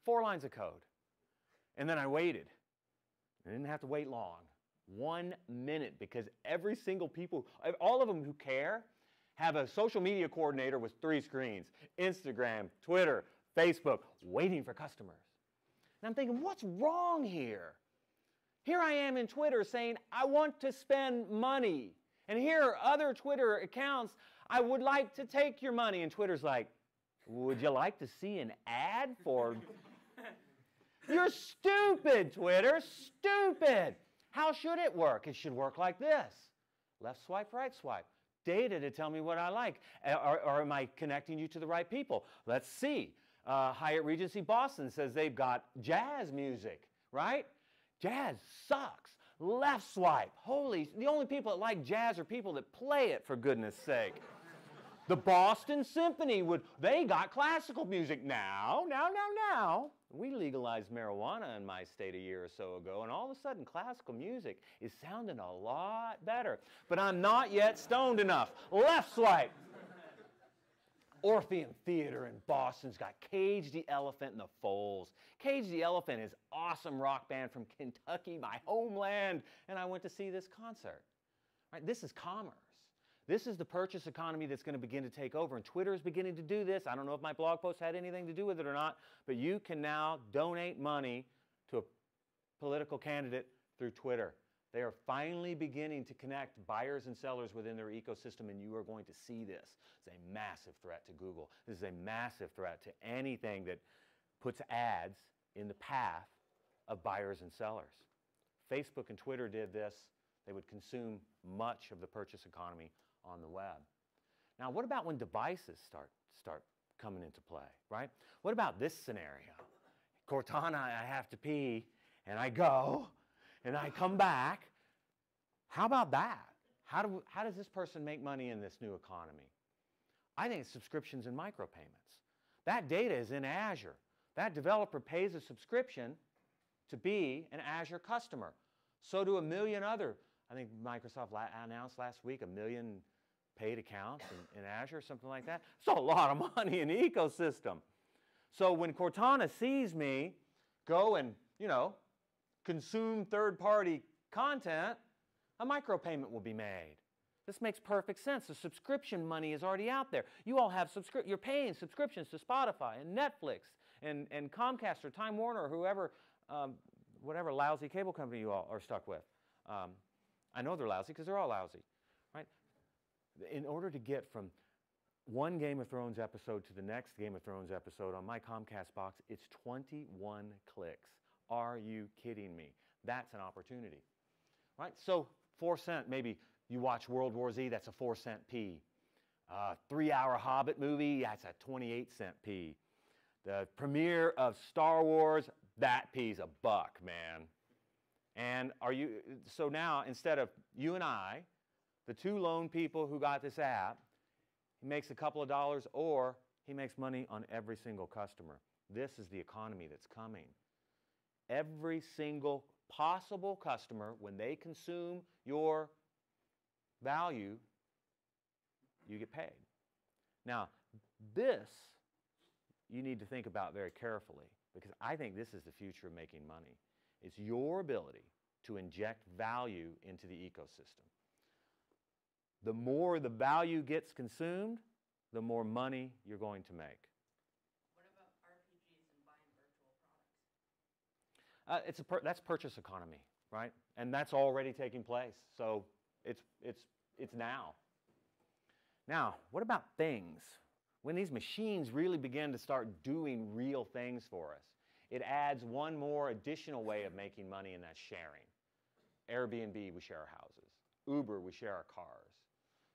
4 lines of code. And then I waited. I didn't have to wait long. 1 minute, because every single people, all of them who care, have a social media coordinator with 3 screens. Instagram, Twitter, Facebook, waiting for customers. And I'm thinking, what's wrong here? Here I am in Twitter saying, I want to spend money. And here are other Twitter accounts, I would like to take your money. And Twitter's like, would you like to see an ad for... You're stupid, Twitter, stupid. How should it work? It should work like this. Left swipe, right swipe. Data to tell me what I like. Or am I connecting you to the right people? Let's see. Hyatt Regency Boston says they've got jazz music, right? Jazz sucks. Left swipe. The only people that like jazz are people that play it, for goodness sake. The Boston Symphony, they got classical music. Now. We legalized marijuana in my state a year or so ago, and all of a sudden classical music is sounding a lot better. But I'm not yet stoned enough. Left swipe. Orpheum Theater in Boston's got Cage the Elephant and the Foals. Cage the Elephant is an awesome rock band from Kentucky, my homeland, and I went to see this concert. Right? This is commerce. This is the purchase economy that's going to begin to take over, and Twitter is beginning to do this. I don't know if my blog post had anything to do with it or not, but you can now donate money to a political candidate through Twitter. They are finally beginning to connect buyers and sellers within their ecosystem, and you are going to see this. It's a massive threat to Google. This is a massive threat to anything that puts ads in the path of buyers and sellers. Facebook and Twitter did this. They would consume much of the purchase economy on the web. Now, what about when devices start coming into play, right? What about this scenario? Cortana, I have to pee, and I go, and I come back. How about that? How does this person make money in this new economy? I think it's subscriptions and micropayments. That data is in Azure. That developer pays a subscription to be an Azure customer. So do a million other. I think Microsoft announced last week 1 million paid accounts in Azure, something like that. It's a lot of money in the ecosystem. So when Cortana sees me go and, consume third-party content, a micropayment will be made. This makes perfect sense. The subscription money is already out there. You all have you're paying subscriptions to Spotify and Netflix and Comcast or Time Warner or whoever, whatever lousy cable company you all are stuck with. I know they're lousy because they're all lousy, right? In order to get from one Game of Thrones episode to the next Game of Thrones episode on my Comcast box, it's 21 clicks. Are you kidding me? That's an opportunity, right? So 4 cent, maybe you watch World War Z, that's a 4 cent P. 3-hour Hobbit movie, that's a 28 cent P. The premiere of Star Wars, that P's $1, man. And so now, instead of you and I, the 2 lone people who got this app, he makes a couple of dollars, or he makes money on every single customer. This is the economy that's coming. Every single possible customer, when they consume your value, you get paid. Now, this you need to think about very carefully, because I think this is the future of making money. It's your ability to inject value into the ecosystem. The more the value gets consumed, the more money you're going to make. What about RPGs and buying virtual products? That's purchase economy, right? And that's already taking place. So it's now. Now, what about things? When these machines really begin to start doing real things for us, it adds one more additional way of making money, and that's sharing. Airbnb, we share our houses. Uber, we share our cars.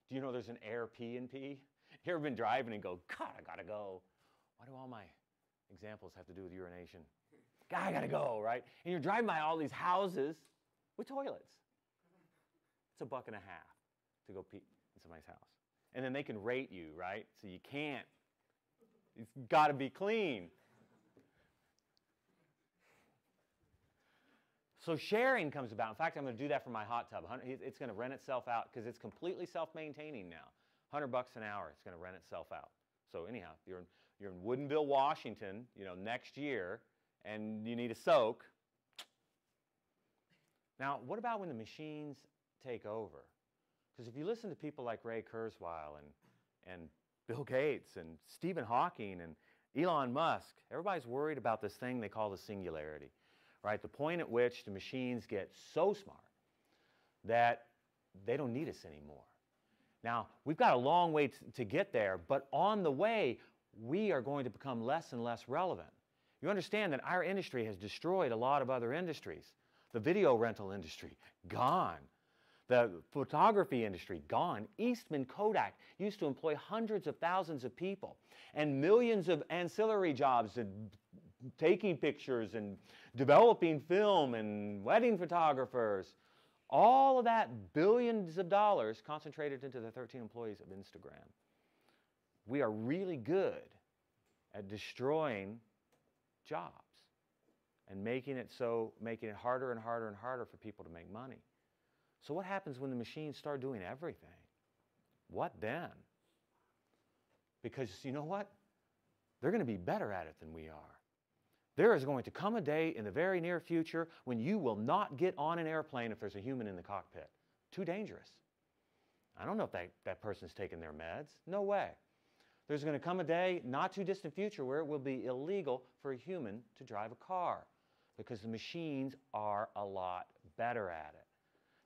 Do you know there's an Air-P&P? You ever been driving and go, God, I gotta go. Why do all my examples have to do with urination? God, I gotta go, right? And you're driving by all these houses with toilets. It's $1.50 to go pee in somebody's house. And then they can rate you, right? So you can't. It's got to be clean. So sharing comes about. In fact, I'm going to do that for my hot tub. It's going to rent itself out because it's completely self-maintaining now. $100 an hour, it's going to rent itself out. So anyhow, you're in Woodinville, Washington, next year, and you need a soak. Now, what about when the machines take over? Because if you listen to people like Ray Kurzweil and Bill Gates and Stephen Hawking and Elon Musk, everybody's worried about this thing they call the singularity, right? The point at which the machines get so smart that they don't need us anymore. Now, we've got a long way to get there, but on the way, we are going to become less and less relevant. You understand that our industry has destroyed a lot of other industries. The video rental industry, gone. The photography industry, gone. Eastman Kodak used to employ hundreds of thousands of people and millions of ancillary jobs and taking pictures and developing film and wedding photographers. All of that, billions of dollars concentrated into the 13 employees of Instagram. We are really good at destroying jobs and making it harder and harder and harder for people to make money. So what happens when the machines start doing everything? What then? Because you know what? They're going to be better at it than we are. There is going to come a day in the very near future when you will not get on an airplane if there's a human in the cockpit. Too dangerous. I don't know if that person's taken their meds. No way. There's going to come a day, not too distant future, where it will be illegal for a human to drive a car because the machines are a lot better at it.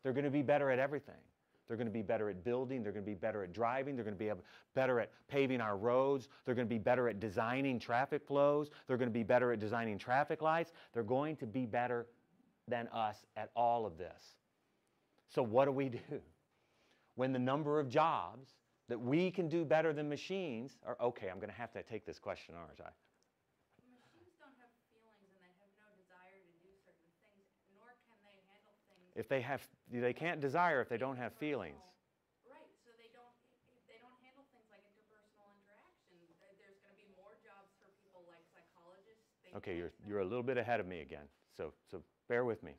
They're going to be better at everything. They're going to be better at building. They're going to be better at driving. They're going to be better at paving our roads. They're going to be better at designing traffic flows. They're going to be better at designing traffic lights. They're going to be better than us at all of this. So what do we do? When the number of jobs that we can do better than machines are, okay, I'm going to have to take this question, aren't I? Machines don't have feelings and they have no desire to do certain things, nor can they handle things. If they can't desire if they don't have feelings. Right, so they don't handle things like interpersonal interaction. There's going to be more jobs for people like psychologists. Okay, you're a little bit ahead of me again, so bear with me.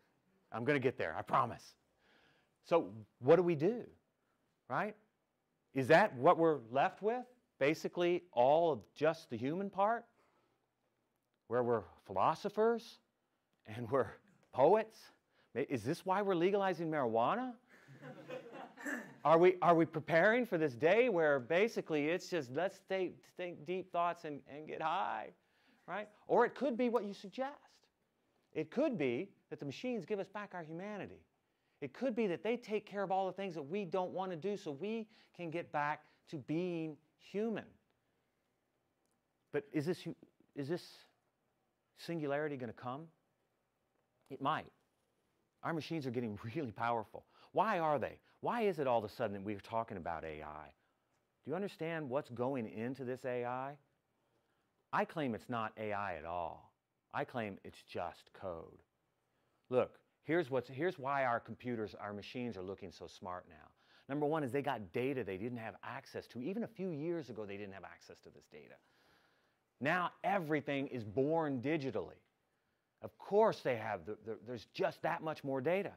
I'm going to get there, I promise. So what do we do, right? Is that what we're left with? Basically, all of just the human part? Where we're philosophers and we're poets? Is this why we're legalizing marijuana? Are we preparing for this day where basically it's just let's think deep thoughts and get high, right? Or it could be what you suggest. It could be that the machines give us back our humanity. It could be that they take care of all the things that we don't want to do so we can get back to being human. But is this singularity going to come? It might. Our machines are getting really powerful. Why are they? Why is it all of a sudden that we're talking about AI? Do you understand what's going into this AI? I claim it's not AI at all. I claim it's just code. Look, here's why our machines are looking so smart now. Number one is they got data they didn't have access to. Even a few years ago, they didn't have access to this data. Now everything is born digitally. Of course they have, there's just that much more data.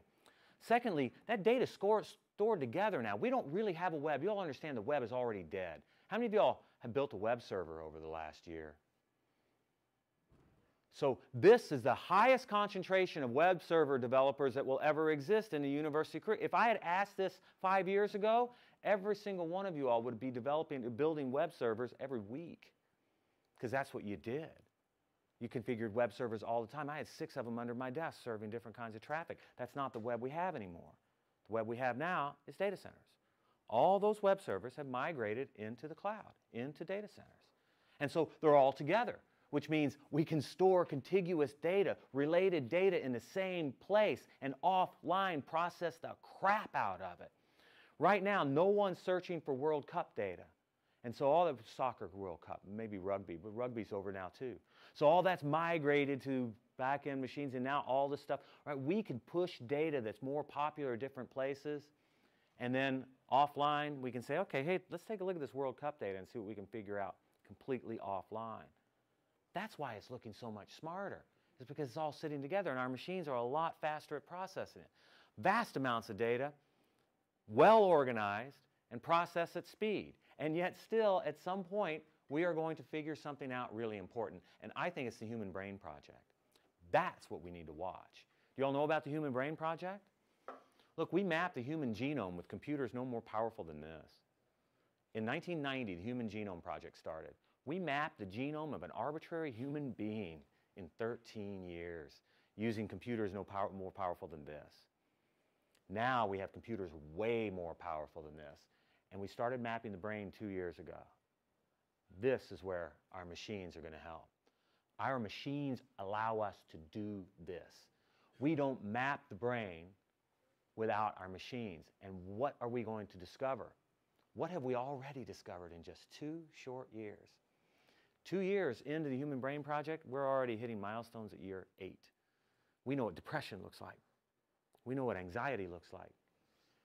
Secondly, that data is stored together now. We don't really have a web. You all understand the web is already dead. How many of you all have built a web server over the last year? So this is the highest concentration of web server developers that will ever exist in the university career. If I had asked this 5 years ago, every single one of you all would be building web servers every week because that's what you did. You configured web servers all the time. I had 6 of them under my desk serving different kinds of traffic. That's not the web we have anymore. The web we have now is data centers. All those web servers have migrated into the cloud, into data centers. And so they're all together. which means we can store contiguous data, related data in the same place, and offline process the crap out of it. Right now, no one's searching for World Cup data. And so all the soccer World Cup, maybe rugby, but rugby's over now too. So all that's migrated to back-end machines, and now all this stuff, right? We can push data that's more popular at different places, and then offline we can say, okay, hey, let's take a look at this World Cup data and see what we can figure out completely offline. That's why it's looking so much smarter. It's because it's all sitting together, and our machines are a lot faster at processing it. Vast amounts of data, well organized, and processed at speed. And yet still, at some point, we are going to figure something out really important. And I think it's the Human Brain Project. That's what we need to watch. Do you all know about the Human Brain Project? Look, we mapped the human genome with computers no more powerful than this. In 1990, the Human Genome Project started. We mapped the genome of an arbitrary human being in 13 years using computers more powerful than this. Now we have computers way more powerful than this. And we started mapping the brain 2 years ago. This is where our machines are going to help. Our machines allow us to do this. We don't map the brain without our machines. And what are we going to discover? What have we already discovered in just 2 short years? 2 years into the Human Brain Project, we're already hitting milestones at year 8. We know what depression looks like. We know what anxiety looks like.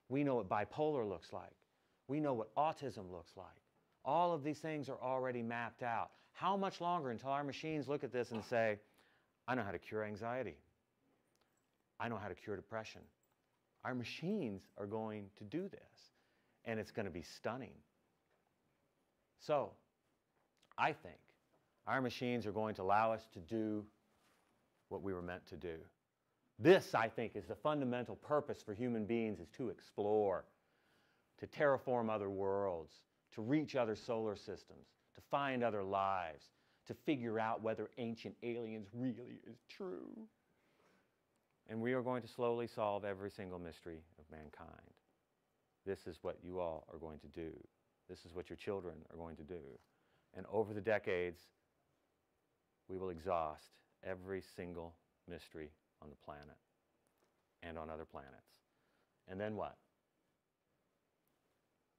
We know what bipolar looks like. We know what autism looks like. All of these things are already mapped out. How much longer until our machines look at this and say, I know how to cure anxiety. I know how to cure depression. Our machines are going to do this, and it's going to be stunning. So, I think our machines are going to allow us to do what we were meant to do. This, I think, is the fundamental purpose for human beings, is to explore, to terraform other worlds, to reach other solar systems, to find other lives, to figure out whether ancient aliens really is true. And we are going to slowly solve every single mystery of mankind. This is what you all are going to do. This is what your children are going to do. And over the decades, we will exhaust every single mystery on the planet and on other planets. And then what?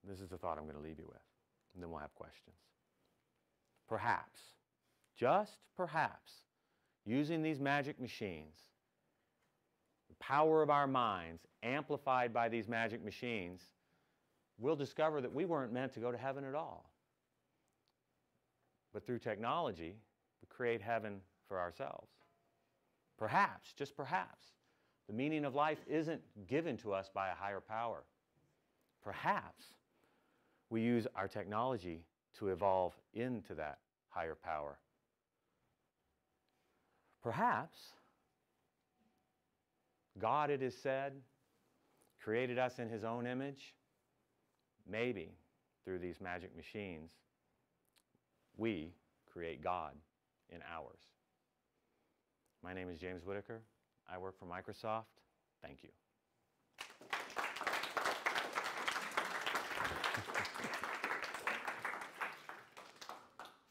This is the thought I'm going to leave you with. And then we'll have questions. Perhaps, just perhaps, using these magic machines, the power of our minds amplified by these magic machines, we'll discover that we weren't meant to go to heaven at all. But through technology, we create heaven for ourselves. Perhaps, just perhaps, the meaning of life isn't given to us by a higher power. Perhaps we use our technology to evolve into that higher power. Perhaps God, it is said, created us in His own image. Maybe through these magic machines, we create God in ours. My name is James Whittaker. I work for Microsoft. Thank you.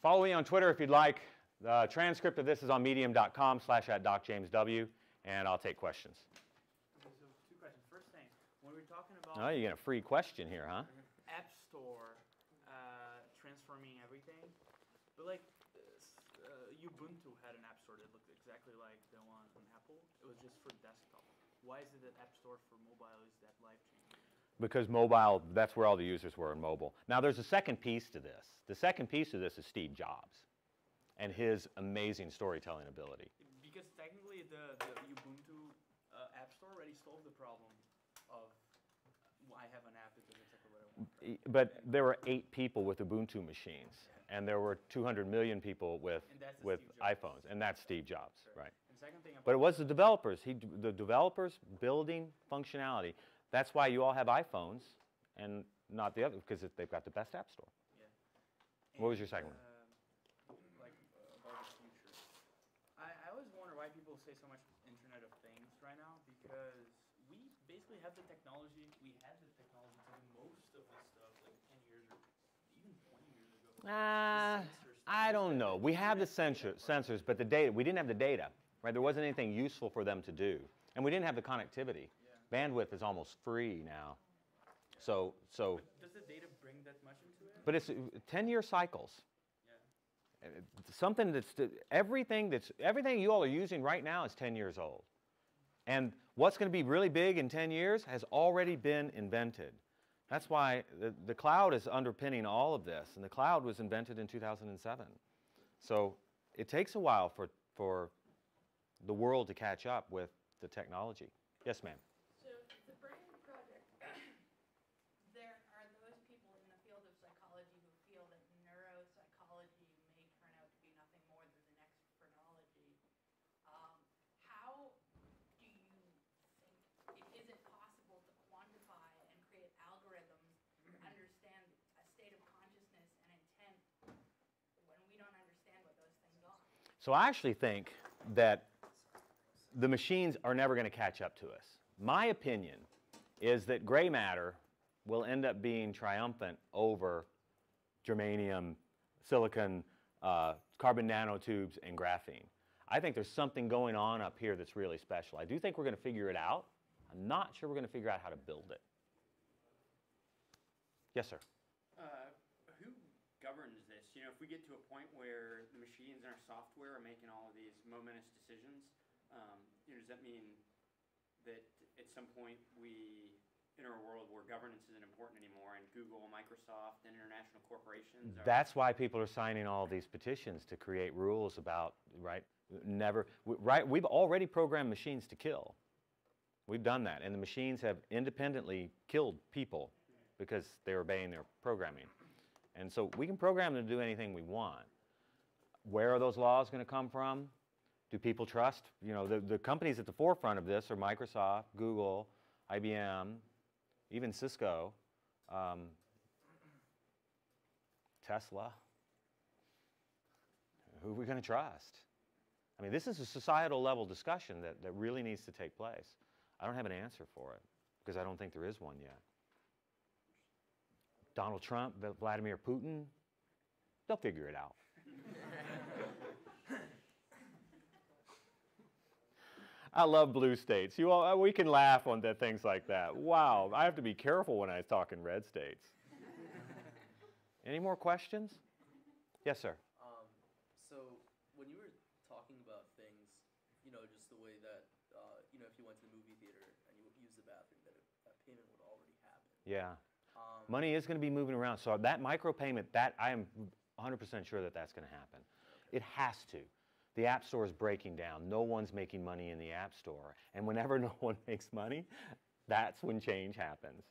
Follow me on Twitter if you'd like. The transcript of this is on medium.com/@DocJamesW, and I'll take questions. Okay, so 2 questions. First thing, when we're talking about Oh, you get a free question here, huh? App Store transforming everything, but like Ubuntu had an App Store that looked exactly like the one on Apple. It was just for desktop. Why is it that App Store for mobile is that life-changing? Because mobile, that's where all the users were in mobile. Now, there's a second piece to this. The second piece of this is Steve Jobs and his amazing storytelling ability. Because technically the Ubuntu App Store already solved the problem of I have an app that does exactly what I want. Right? But there were 8 people with Ubuntu machines, and there were 200 million people with iPhones, and that's Steve Jobs, Sure. right? And second thing about But it was the developers. The developers building functionality. That's why you all have iPhones and not the other, because they've got the best app store. Yeah. What was your second one? Like about the future. I always wonder why people say so much Internet of Things right now, because we basically have the technology. We had the technology to do most of this stuff like 10 years or even 20 years ago. The sensors I don't know. We have the sensors, but the data, we didn't have the data, right? There wasn't anything useful for them to do. And we didn't have the connectivity. Yeah. Bandwidth is almost free now. So. But does the data bring that much into it? But it's 10-year cycles. Yeah. Something that's, everything you all are using right now is 10 years old. And what's going to be really big in 10 years has already been invented. That's why the cloud is underpinning all of this, and the cloud was invented in 2007. So it takes a while for the world to catch up with the technology. Yes, ma'am. So the brain project, there are those people in the field of psychology who feel that neuropsychology may turn out to be nothing more than the next phrenology. How do you think is it possible to quantify and create algorithms, understand a state of consciousness and intent when we don't understand what those things are? So I actually think that the machines are never going to catch up to us. My opinion is that gray matter will end up being triumphant over germanium, silicon, carbon nanotubes, and graphene. I think there's something going on up here that's really special. I do think we're going to figure it out. I'm not sure we're going to figure out how to build it. Yes, sir. Who governs this? You know, if we get to a point where the machines and our software are making all of these momentous decisions, you know, does that mean that at some point we enter a world where governance isn't important anymore and Google, Microsoft, and international corporations are... That's why people are signing all these petitions to create rules about, right, we've already programmed machines to kill. We've done that, and the machines have independently killed people because they're obeying their programming. And so we can program them to do anything we want. Where are those laws going to come from? Do people trust? You know, the companies at the forefront of this are Microsoft, Google, IBM, even Cisco, Tesla. Who are we going to trust? I mean, this is a societal level discussion that really needs to take place. I don't have an answer for it because I don't think there is one yet. Donald Trump, Vladimir Putin, they'll figure it out. I love blue states. You all, we can laugh on things like that. Wow, I have to be careful when I talk in red states. Any more questions? Yes, sir. So when you were talking about things, you know, just the way that, you know, if you went to the movie theater and you used the bathroom, that payment would already happen. Yeah. Money is going to be moving around. So that micropayment, that I am 100% sure that that's going to happen. Okay. It has to. The App Store is breaking down. No one's making money in the App Store. And whenever no one makes money, that's when change happens,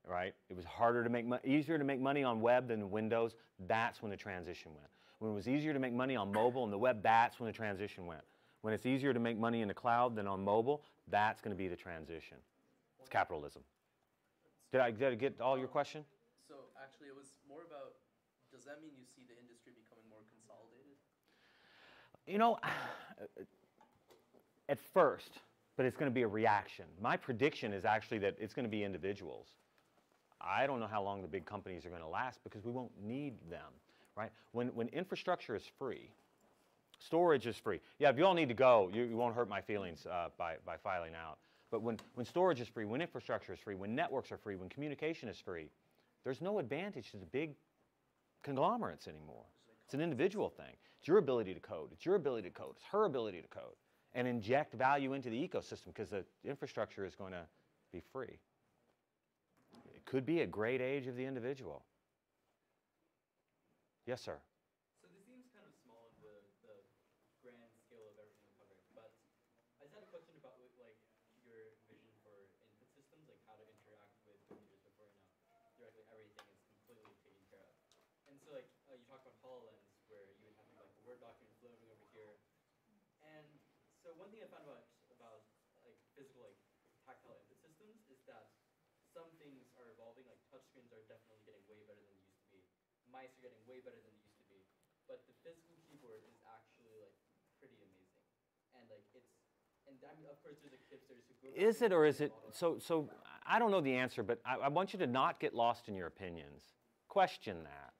right? It was harder to make easier to make money on web than Windows. That's when the transition went. When it was easier to make money on mobile and the web, that's when the transition went. When it's easier to make money in the cloud than on mobile, that's going to be the transition. It's capitalism. Did I get all your question? So actually, it was more about, does that mean you see the industry becoming more consolidated? You know, at first, but it's going to be a reaction. My prediction is actually that it's going to be individuals. I don't know how long the big companies are going to last because we won't need them, right? When infrastructure is free, storage is free. Yeah, if you all need to go, you won't hurt my feelings by filing out. But when storage is free, when infrastructure is free, when networks are free, when communication is free, there's no advantage to the big conglomerates anymore. It's an individual thing. It's your ability to code. It's your ability to code. It's her ability to code and inject value into the ecosystem because the infrastructure is going to be free. It could be a great age of the individual. Yes, sir. So this seems kind of small in the grand scale of everything we're covering, but I just had a question about like your vision for input systems, like how to interact with computers before, you know, directly everything is completely taken care of. And so like you talked about HoloLens, where you would have like the Word document floating over here. And so one thing I found about like physical, like tactile input systems is that some things are evolving, like touchscreens are definitely getting way better than they used to be. Mice are getting way better than they used to be. But the physical keyboard is actually like pretty amazing. And like and I mean, of course there's like hipsters who go. Is it or is it, so I don't know the answer, but I want you to not get lost in your opinions. Question that.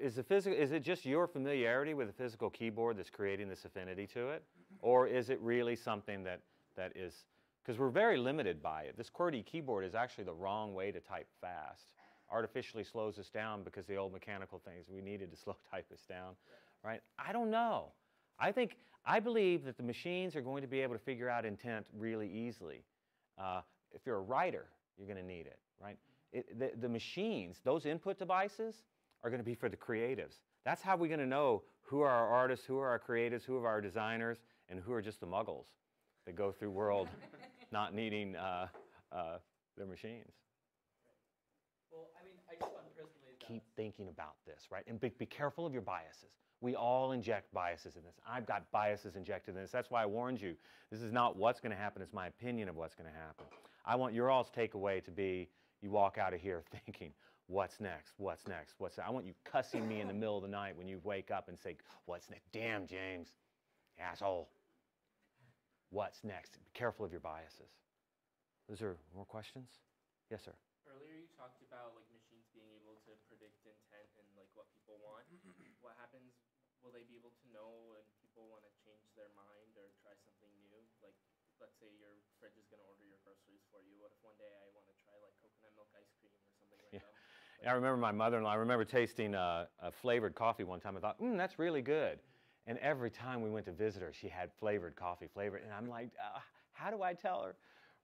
is it just your familiarity with the physical keyboard that's creating this affinity to it? Or is it really something that is, because we're very limited by it. This QWERTY keyboard is actually the wrong way to type fast. Artificially slows us down because the old mechanical things we needed to slow type us down, right? I don't know. I believe that the machines are going to be able to figure out intent really easily. If you're a writer, you're going to need it, right? The machines, those input devices, are going to be for the creatives. That's how we're going to know who are our artists, who are our creatives, who are our designers, and who are just the muggles that go through world not needing their machines. Well, I mean, I just found personally that... Keep thinking about this, right? And be careful of your biases. We all inject biases in this. I've got biases injected in this. That's why I warned you. This is not what's going to happen. It's my opinion of what's going to happen. I want your all's takeaway to be, you walk out of here thinking, what's next? What's next? What's next? I want you cussing me in the middle of the night when you wake up and say, what's next? Damn, James, asshole. What's next? Be careful of your biases. Those are more questions? Yes, sir. Earlier you talked about like machines being able to predict intent and like what people want. What happens, will they be able to know when people want to change their mind or try something new? Like, let's say your fridge is going to order your groceries for you. What if one day I want to try like coconut milk ice cream or something random? I remember my mother-in-law, I remember tasting a flavored coffee one time. I thought, that's really good. And every time we went to visit her, she had flavored coffee, and I'm like, how do I tell her?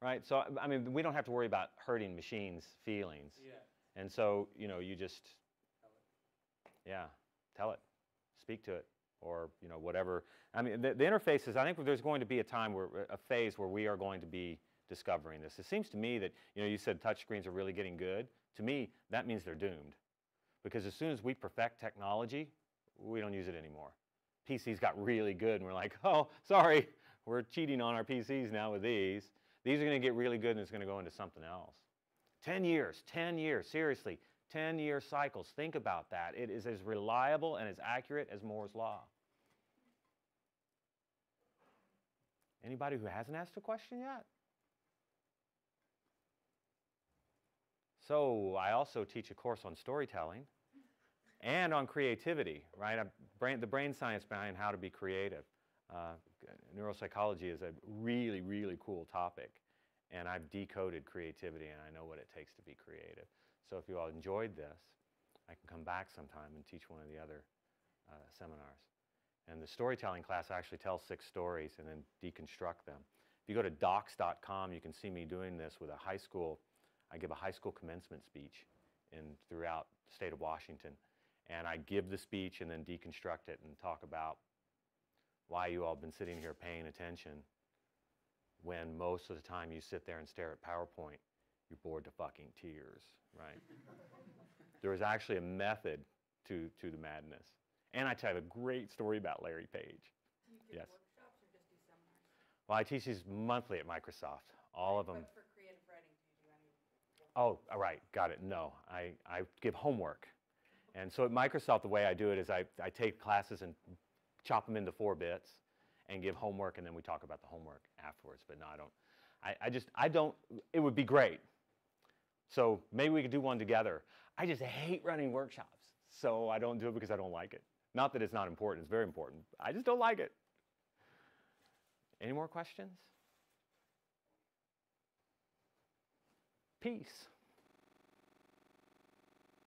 Right? So, I mean, we don't have to worry about hurting machines' feelings. Yeah. And so, you just, tell it, speak to it, or, whatever. I mean, the interfaces, I think there's going to be a phase where we are going to be discovering this. It seems to me that, you said touchscreens are really getting good. To me, that means they're doomed. Because as soon as we perfect technology, we don't use it anymore. PCs got really good, and we're like, oh, sorry, we're cheating on our PCs now with these. These are going to get really good, and it's going to go into something else. 10 years, seriously, 10-year cycles. Think about that. It is as reliable and as accurate as Moore's Law. Anybody who hasn't asked a question yet? So I also teach a course on storytelling and on creativity, right? The brain science behind how to be creative. Neuropsychology is a really, really cool topic, and I've decoded creativity, and I know what it takes to be creative. So if you all enjoyed this, I can come back sometime and teach one of the other seminars. And the storytelling class actually tells 6 stories and then deconstruct them. If you go to docs.com, you can see me doing this with a high school. I give a high school commencement speech throughout the state of Washington. And I give the speech and then deconstruct it and talk about why you all have been sitting here paying attention when most of the time you sit there and stare at PowerPoint, you're bored to fucking tears, right? There is actually a method to the madness. And I tell you a great story about Larry Page. Do you give Yes. workshops or just do seminars? Well, I teach these monthly at Microsoft, all of them. But for creative writing, do you do any? Oh, all right, got it. No, I give homework. And so at Microsoft, the way I do it is I take classes and chop them into 4 bits and give homework, and then we talk about the homework afterwards. But no, I don't, it would be great. So maybe we could do one together. I just hate running workshops, so I don't do it because I don't like it. Not that it's not important, it's very important. I just don't like it. Any more questions? Peace.